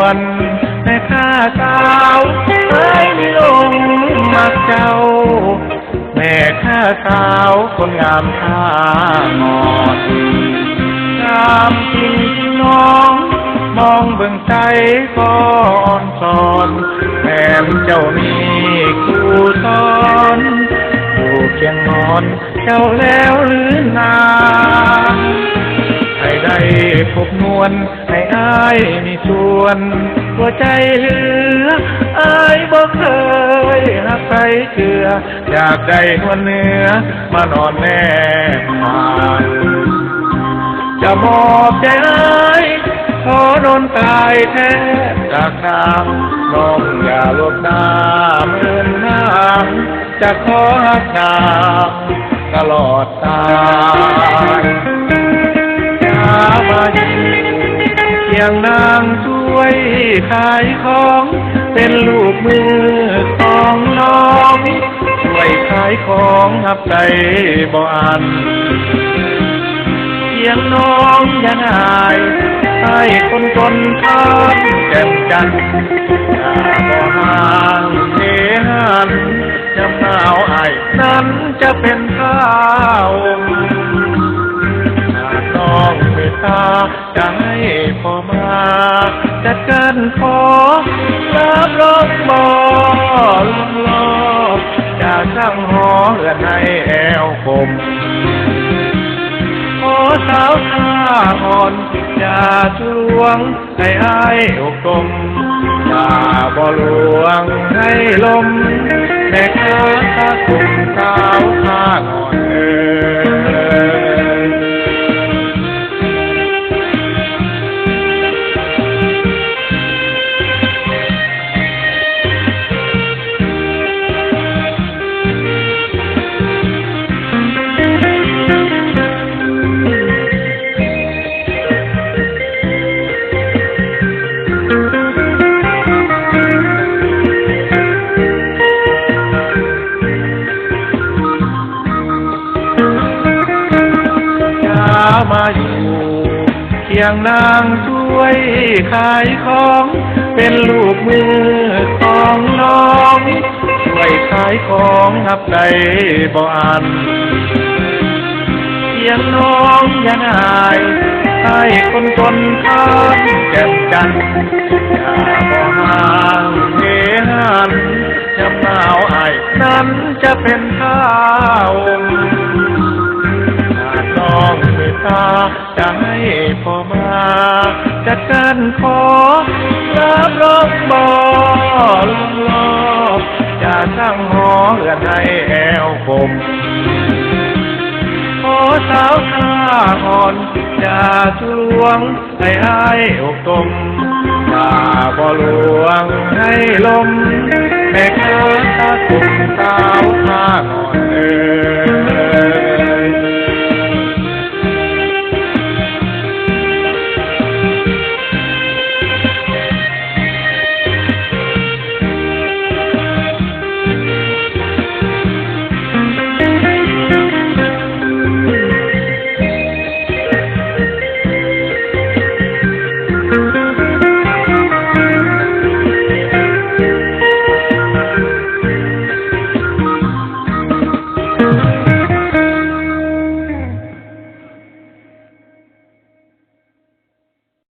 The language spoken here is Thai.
วนแม่ข้าสาวเอ้ยมีลงมักเจ้าแม่ข้าสาวคนงามท่างอดงามจริงที่น้องมองเบิ่งใจก่อนสอนแม่เจ้ามีคู่สอนอยู่เคียงนอนเจ้าแล้วหรือนาให้ได้พบนวลให้อายมีส่วนหัวใจเหลืออายบ่เคยหักใครเชื่ออยากได้นวลเนื้อมานอนแน่ทางจะมอบใจอายขอนอนตายแท้จากน้ำน้องอย่าลบน้ำเอินน้ำจะขอหักน้ำตลอดตายอย่ามาอยู่เคียงนางช่วยขายของเป็นลูกมือของน้องช่วยขายของหับใจบ่อันเพียงน้องอย่าหายให้คนจนทานแจ่มจันทร์อย่าบ่ห่างเทหันจำหนาวไอ้นั้นจะเป็นข้าวน้องเมตตาจะให้พ่อมาจัดการขอรับรองบ่ลงลอบจะสร้างหอเรือนให้แอวคมขอสาวท่าอ่อนอย่าทะลวงให้อายอกกลมอย่าบ่ลวงให้ลมแม่ค้าตาคุมสาวท่าอ่อนมาอยู่เคียงนางช่วยขายของเป็นลูกมือของน้องช่วยขายของหับใจบ่อันเพียงน้องอย่าหายให้คนจนทานแจ่มจันทร์อย่าบ่ห่างเทหันจำหนาวไอ้นั้นจะเป็นข้าวน้องเมตตาจะให้พ่อมาจัดการขอรับรองบ่ลงลอบจะสร้างหอเรือนให้แอวคมขอสาวท่าอ่อนอย่าทะลวงให้อายอกตมอย่าบ่ลวงให้ลมแม่ค้าตาคุมสาวท่าอ่อน